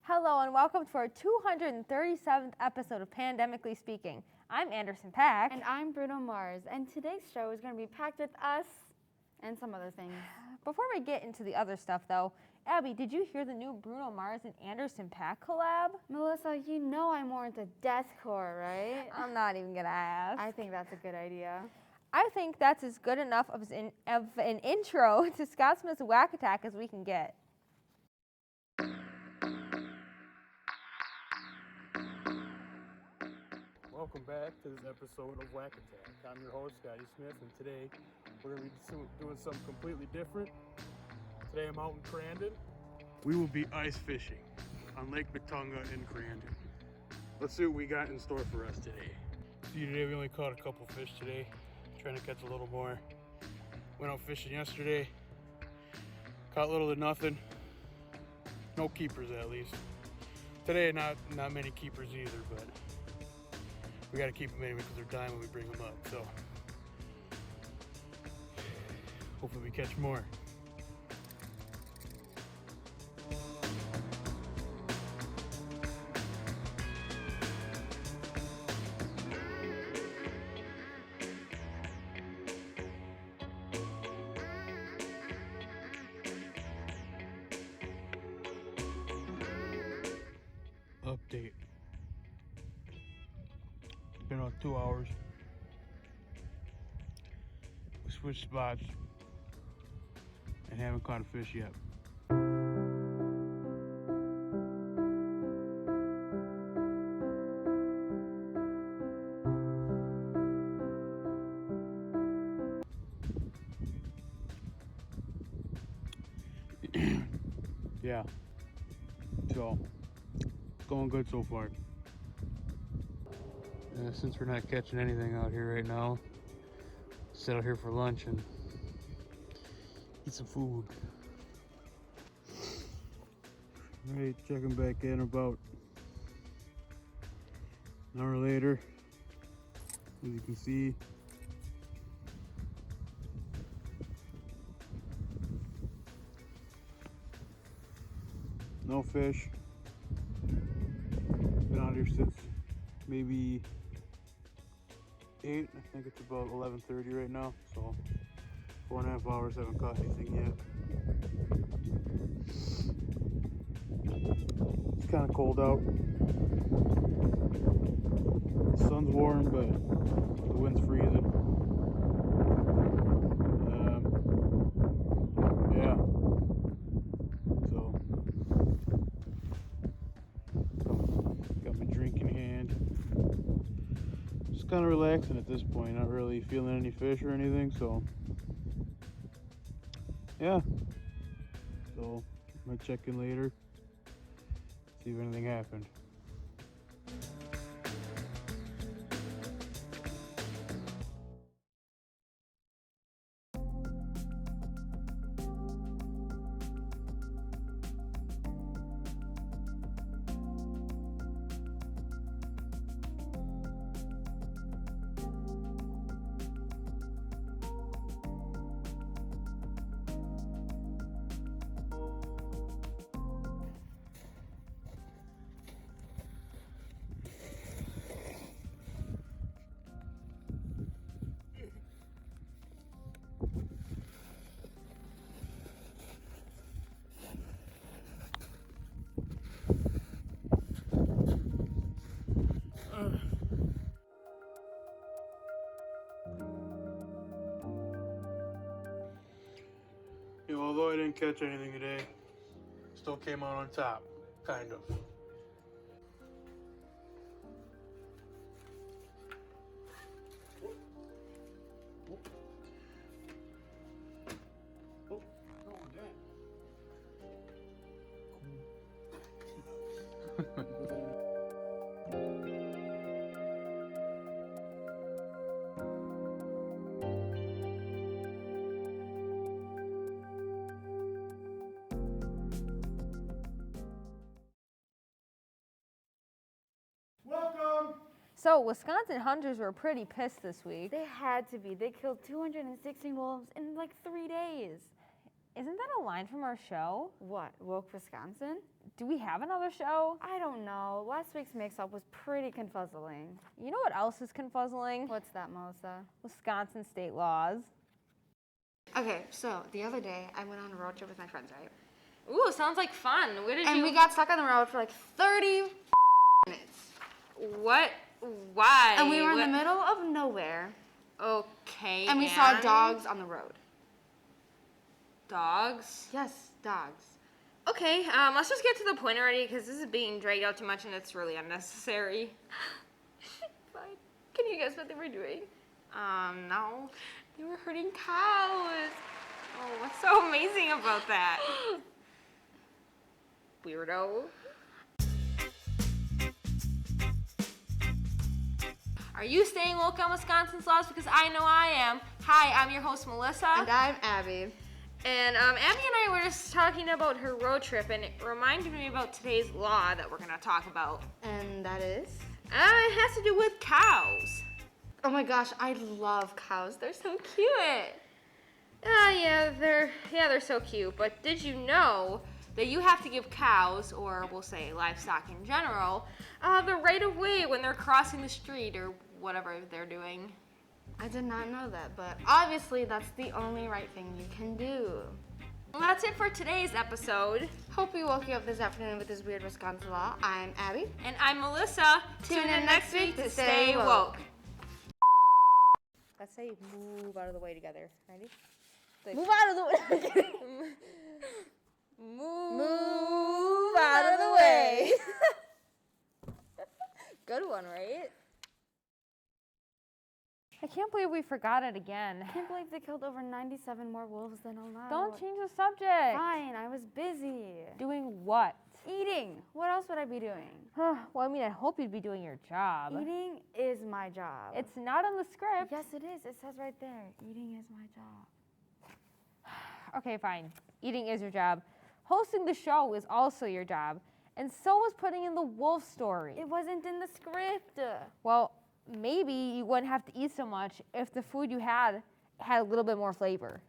Hello and welcome to our 237th episode of Pandemically Speaking. I'm Anderson Pack. And I'm Bruno Mars, and today's show is going to be packed with us and some other things. Before we get into the other stuff though, Abby, did you hear the new Bruno Mars and Anderson Paak collab? Melissa, you know I'm more into deathcore, right? I'm not even gonna ask. I think that's a good idea. I think that's as good enough of an intro to Scott Smith's Whack Attack as we can get. Welcome back to this episode of Whack Attack. I'm your host, Scotty Smith, and today we're going to be doing something completely different. Today I'm out in Crandon. We will be ice fishing on Lake Matunga in Crandon. Let's see what we got in store for us today. See, today we only caught a couple fish today. Trying to catch a little more. Went out fishing yesterday. Caught little to nothing. No keepers at least. Today not many keepers either, but we got to keep them anyway because they're dying when we bring them up. So hopefully we catch more. Update. It's been about 2 hours. We switched spots and haven't caught a fish yet. Yeah. So going good so far. Since we're not catching anything out here right now, sit out here for lunch and eat some food. Alright, checking back in about an hour later. As you can see, no fish. Been out here since maybe 8. I think it's about 11:30 right now, so 4.5 hours, haven't caught anything yet. It's kind of cold out. The sun's warm, but the wind's freezing. Yeah. So got my drink in hand. Just kind of relaxing at this point, not really feeling any fish or anything, so yeah. So I might check in later, see if anything happened. You know, although I didn't catch anything today, still came out on top, kind of. So Wisconsin hunters were pretty pissed this week. They had to be. They killed 216 wolves in like 3 days. Isn't that a line from our show? What, Woke Wisconsin? Do we have another show? I don't know. Last week's mix-up was pretty confuzzling. You know what else is confuzzling? What's that, Melissa? Wisconsin state laws. Okay, so the other day, I went on a road trip with my friends, right? Ooh, sounds like fun. Where did And you... we got stuck on the road for like 30 minutes. What? Why? And we were in the middle of nowhere. Okay, And we saw dogs on the road. Dogs? Yes, dogs. Okay, let's just get to the point already, because this is being dragged out too much and it's really unnecessary. Fine. Can you guess what they were doing? No. They were herding cows. Oh, what's so amazing about that? Weirdo. Are you staying woke on Wisconsin's laws? Because I know I am. Hi, I'm your host, Melissa. And I'm Abby. And Abby and I were just talking about her road trip, and it reminded me about today's law that we're going to talk about. And that is? It has to do with cows. Oh my gosh, I love cows. They're so cute. Yeah, they're so cute. But did you know that you have to give cows, or we'll say livestock in general, the right of way when they're crossing the street or whatever they're doing? I did not know that, but obviously that's the only right thing you can do. Well, that's it for today's episode. Hope we woke you up this afternoon with this weird Wisconsin law. I'm Abby. And I'm Melissa. Tune in next week to stay woke. Let's say move out of the way together. Ready? Move out of the way. Move out of the way. Good one, right? I can't believe we forgot it again. I can't believe they killed over 97 more wolves than allowed. Don't change the subject. Fine, I was busy. Doing what? Eating. What else would I be doing? Well, I mean, I hope you'd be doing your job. Eating is my job. It's not on the script. Yes, it is. It says right there. Eating is my job. Okay, fine. Eating is your job. Hosting the show is also your job. And so was putting in the wolf story. It wasn't in the script. Well, maybe you wouldn't have to eat so much if the food you had a little bit more flavor.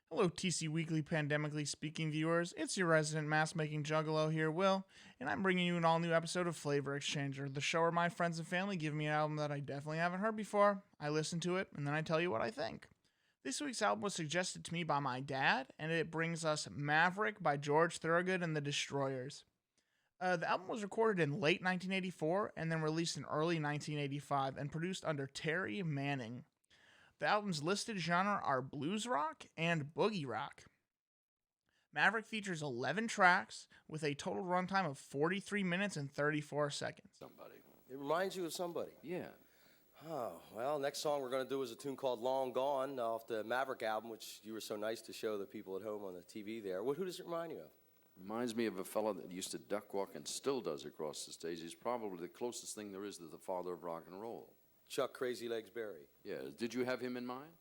Hello, TCWeekly Pandemically Speaking viewers. It's your resident mask-making juggalo here, Will, and I'm bringing you an all-new episode of Flavor Exchanger, the show where my friends and family give me an album that I definitely haven't heard before. I listen to it, and then I tell you what I think. This week's album was suggested to me by my dad, and it brings us Maverick by George Thorogood and the Destroyers. The album was recorded in late 1984 and then released in early 1985 and produced under Terry Manning. The album's listed genre are blues rock and boogie rock. Maverick features 11 tracks with a total runtime of 43 minutes and 34 seconds. Somebody. It reminds you of somebody. Yeah. Oh, well, next song we're going to do is a tune called Long Gone off the Maverick album, which you were so nice to show the people at home on the TV there. Who does it remind you of? Reminds me of a fellow that used to duck walk and still does across the stage. He's probably the closest thing there is to the father of rock and roll. Chuck Crazy Legs Berry. Yeah. Did you have him in mind?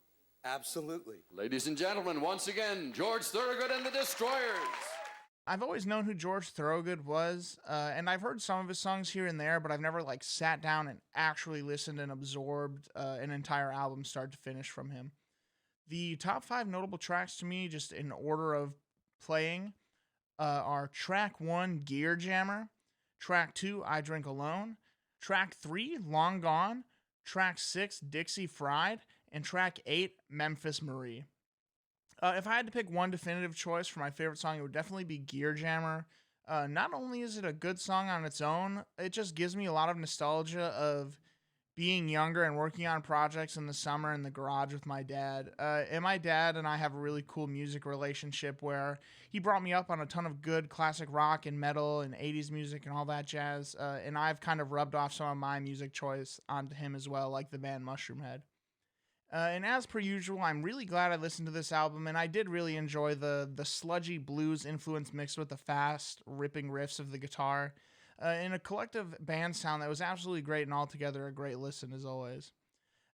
Absolutely. Ladies and gentlemen, once again, George Thorogood and the Destroyers. I've always known who George Thorogood was, and I've heard some of his songs here and there, but I've never sat down and actually listened and absorbed an entire album start to finish from him. The top 5 notable tracks to me, just in order of playing, are track 1, Gear Jammer, track 2, I Drink Alone, track 3, Long Gone, track 6, Dixie Fried, and track 8, Memphis Marie. If I had to pick one definitive choice for my favorite song, it would definitely be Gear Jammer. Not only is it a good song on its own, it just gives me a lot of nostalgia of being younger and working on projects in the summer in the garage with my dad. And my dad and I have a really cool music relationship where he brought me up on a ton of good classic rock and metal and 80s music and all that jazz. And I've kind of rubbed off some of my music choice onto him as well, like the band Mushroomhead. And as per usual, I'm really glad I listened to this album, and I did really enjoy the sludgy blues influence mixed with the fast, ripping riffs of the guitar, in a collective band sound that was absolutely great and altogether a great listen as always.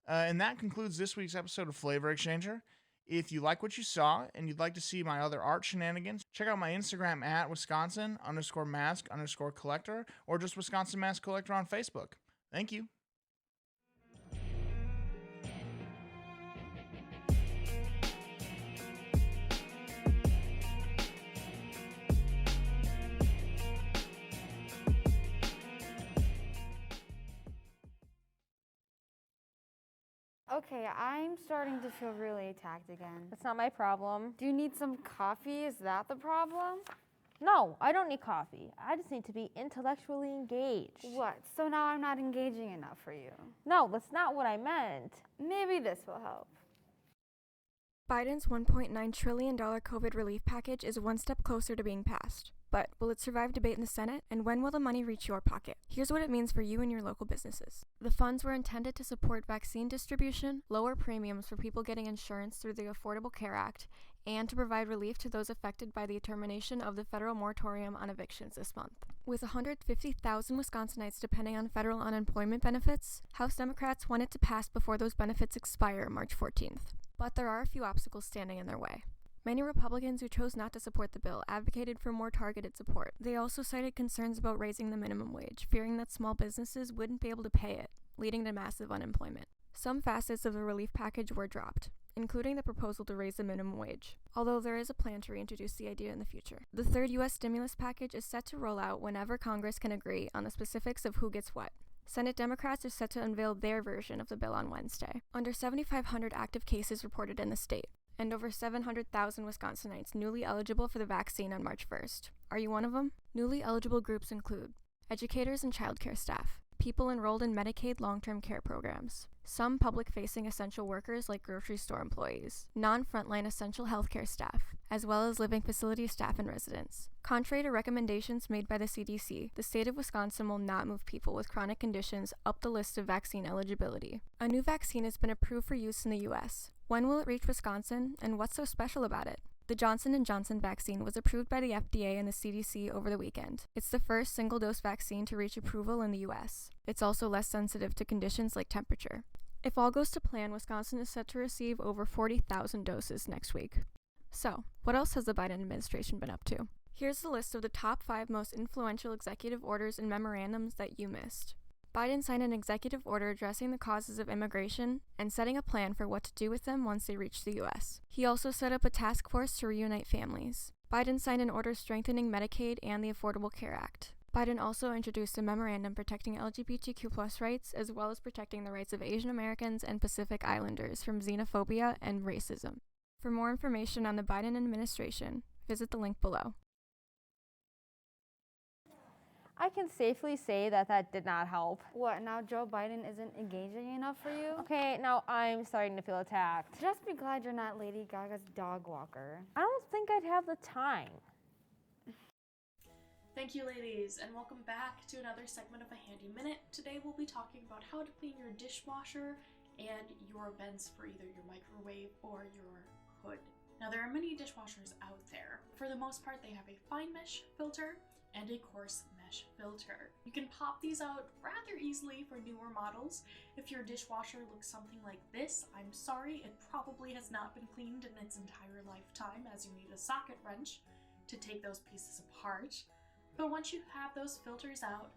And that concludes this week's episode of Flavor Exchanger. If you like what you saw and you'd like to see my other art shenanigans, check out my Instagram at Wisconsin_mask_collector or just Wisconsin Mask Collector on Facebook. Thank you. Okay, I'm starting to feel really attacked again. That's not my problem. Do you need some coffee? Is that the problem? No, I don't need coffee. I just need to be intellectually engaged. What? So now I'm not engaging enough for you. No, that's not what I meant. Maybe this will help. Biden's $1.9 trillion COVID relief package is one step closer to being passed. But will it survive debate in the Senate? And when will the money reach your pocket? Here's what it means for you and your local businesses. The funds were intended to support vaccine distribution, lower premiums for people getting insurance through the Affordable Care Act, and to provide relief to those affected by the termination of the federal moratorium on evictions this month. With 150,000 Wisconsinites depending on federal unemployment benefits, House Democrats want it to pass before those benefits expire March 14th. But there are a few obstacles standing in their way. Many Republicans who chose not to support the bill advocated for more targeted support. They also cited concerns about raising the minimum wage, fearing that small businesses wouldn't be able to pay it, leading to massive unemployment. Some facets of the relief package were dropped, including the proposal to raise the minimum wage, although there is a plan to reintroduce the idea in the future. The third U.S. stimulus package is set to roll out whenever Congress can agree on the specifics of who gets what. Senate Democrats are set to unveil their version of the bill on Wednesday. Under 7,500 active cases reported in the state, and over 700,000 Wisconsinites newly eligible for the vaccine on March 1st. Are you one of them? Newly eligible groups include educators and childcare staff, people enrolled in Medicaid long-term care programs, some public-facing essential workers like grocery store employees, non-frontline essential healthcare staff, as well as living facility staff and residents. Contrary to recommendations made by the CDC, the state of Wisconsin will not move people with chronic conditions up the list of vaccine eligibility. A new vaccine has been approved for use in the U.S. When will it reach Wisconsin, and what's so special about it? The Johnson & Johnson vaccine was approved by the FDA and the CDC over the weekend. It's the first single-dose vaccine to reach approval in the U.S. It's also less sensitive to conditions like temperature. If all goes to plan, Wisconsin is set to receive over 40,000 doses next week. So, what else has the Biden administration been up to? Here's the list of the top 5 most influential executive orders and memorandums that you missed. Biden signed an executive order addressing the causes of immigration and setting a plan for what to do with them once they reach the U.S. He also set up a task force to reunite families. Biden signed an order strengthening Medicaid and the Affordable Care Act. Biden also introduced a memorandum protecting LGBTQ+ rights, as well as protecting the rights of Asian Americans and Pacific Islanders from xenophobia and racism. For more information on the Biden administration, visit the link below. I can safely say that that did not help. What, now Joe Biden isn't engaging enough for you? Okay, now I'm starting to feel attacked. Just be glad you're not Lady Gaga's dog walker. I don't think I'd have the time. Thank you, ladies, and welcome back to another segment of A Handy Minute. Today we'll be talking about how to clean your dishwasher and your vents for either your microwave or your hood. Now, there are many dishwashers out there. For the most part, they have a fine mesh filter and a coarse mesh filter. You can pop these out rather easily for newer models. If your dishwasher looks something like this, I'm sorry, it probably has not been cleaned in its entire lifetime, as you need a socket wrench to take those pieces apart. But once you have those filters out,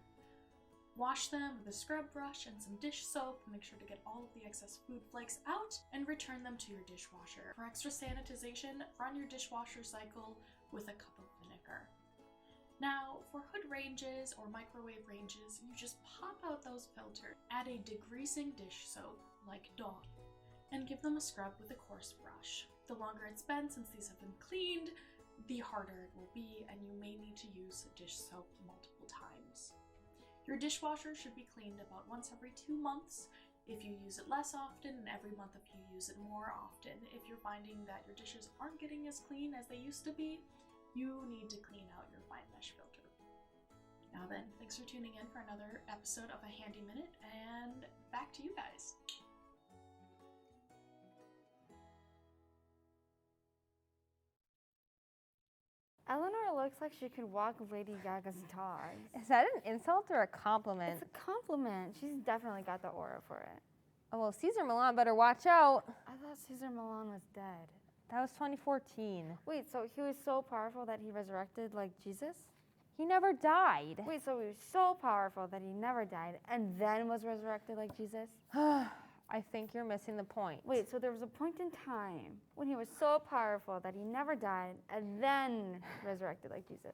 wash them with a scrub brush and some dish soap. Make sure to get all of the excess food flakes out and return them to your dishwasher. For extra sanitization, run your dishwasher cycle with a cup of vinegar. Now, for hood ranges or microwave ranges, you just pop out those filters, add a degreasing dish soap, like Dawn, and give them a scrub with a coarse brush. The longer it's been since these have been cleaned, the harder it will be, and you may need to use dish soap multiple times. Your dishwasher should be cleaned about once every 2 months if you use it less often, and every month if you use it more often. If you're finding that your dishes aren't getting as clean as they used to be, you need to clean out your fine mesh filter. Now then, thanks for tuning in for another episode of A Handy Minute, and back to you guys. Eleanor looks like she could walk Lady Gaga's dog. Is that an insult or a compliment? It's a compliment. She's definitely got the aura for it. Oh, well, Caesar Milan better watch out. I thought Caesar Milan was dead. That was 2014. Wait, so he was so powerful that he resurrected like Jesus? He never died. Wait, so he was so powerful that he never died and then was resurrected like Jesus? I think you're missing the point. Wait, so there was a point in time when he was so powerful that he never died and then resurrected like Jesus.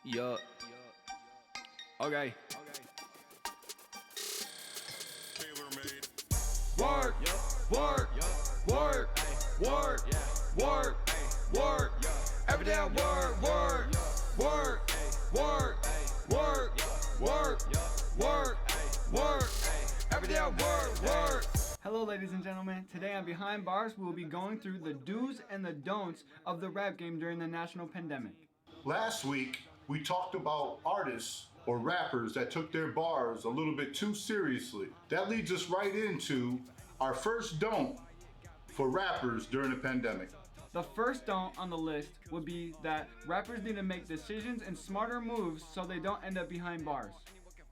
Yup. Okay. Work, work, work, work, work, work. Every day I work, work, work, work, work, work, work, work. Every day I work, work. Hello, ladies and gentlemen. Today on Behind Bars, we will be going through the do's and the don'ts of the rap game during the national pandemic. Last week, we talked about artists or rappers that took their bars a little bit too seriously. That leads us right into our first don't for rappers during the pandemic. The first don't on the list would be that rappers need to make decisions and smarter moves so they don't end up behind bars.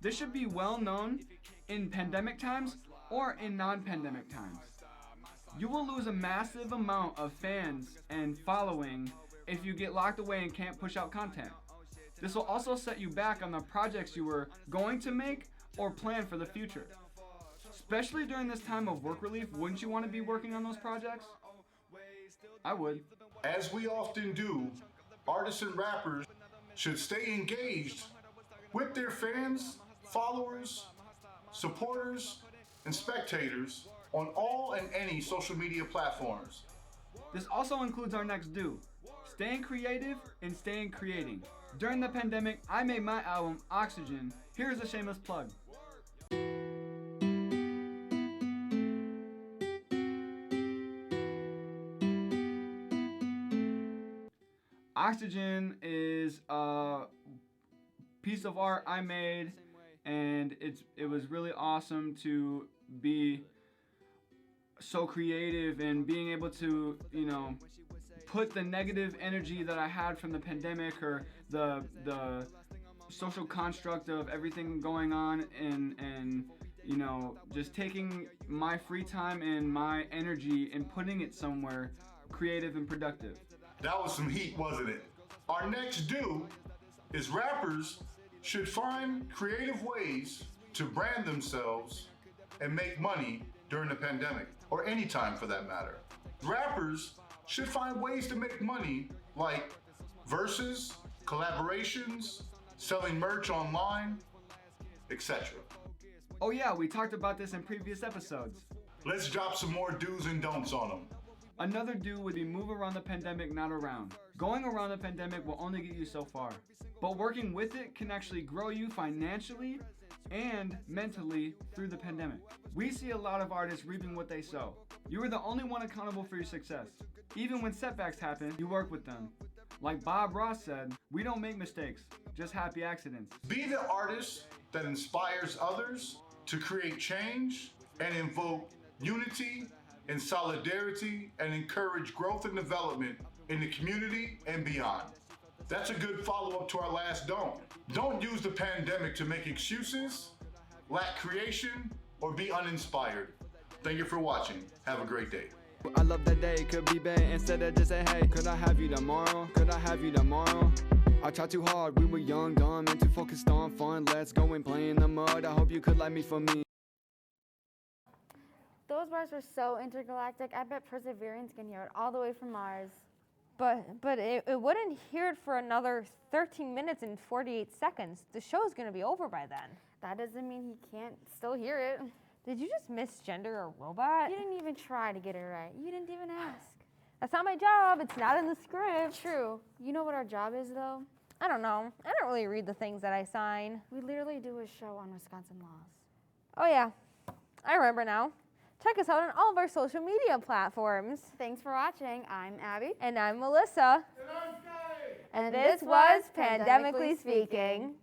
This should be well known in pandemic times or in non-pandemic times. You will lose a massive amount of fans and following if you get locked away and can't push out content. This will also set you back on the projects you were going to make or plan for the future. Especially during this time of work relief, wouldn't you want to be working on those projects? I would. As we often do, artists and rappers should stay engaged with their fans, followers, supporters, and spectators on all and any social media platforms. This also includes our next do: staying creative and staying creating. During the pandemic, I made my album, Oxygen. Here's a shameless plug. Oxygen is a piece of art I made, and it was really awesome to be so creative and being able to, put the negative energy that I had from the pandemic or the social construct of everything going on and just taking my free time and my energy and putting it somewhere creative and productive. That was some heat, wasn't it? Our next do is rappers should find creative ways to brand themselves and make money during the pandemic, or any time for that matter. Rappers should find ways to make money like verses, collaborations, selling merch online, etc. Oh yeah, we talked about this in previous episodes. Let's drop some more do's and don'ts on them. Another do would be move around the pandemic, not around. Going around the pandemic will only get you so far, but working with it can actually grow you financially and mentally through the pandemic. We see a lot of artists reaping what they sow. You are the only one accountable for your success. Even when setbacks happen, you work with them. Like Bob Ross said, we don't make mistakes, just happy accidents. Be the artist that inspires others to create change and invoke unity and solidarity and encourage growth and development in the community and beyond. That's a good follow-up to our last don't. Don't use the pandemic to make excuses, lack creation, or be uninspired. Thank you for watching. Have a great day. I love that day could be bad instead of just say, hey, could I have you tomorrow? Could I have you tomorrow? I tried too hard, we were young, dumb, and too focused on fun. Let's go and play in the mud. I hope you could like me for me. Those bars were so intergalactic. I bet Perseverance can hear it all the way from Mars. But it wouldn't hear it for another 13 minutes and 48 seconds. The show's going to be over by then. That doesn't mean he can't still hear it. Did you just misgender a robot? You didn't even try to get it right. You didn't even ask. That's not my job. It's not in the script. True. You know what our job is, though? I don't know. I don't really read the things that I sign. We literally do a show on Wisconsin laws. Oh, yeah. I remember now. Check us out on all of our social media platforms. Thanks for watching. I'm Abby. And I'm Melissa. And I'm Sky. And this was Pandemically Speaking.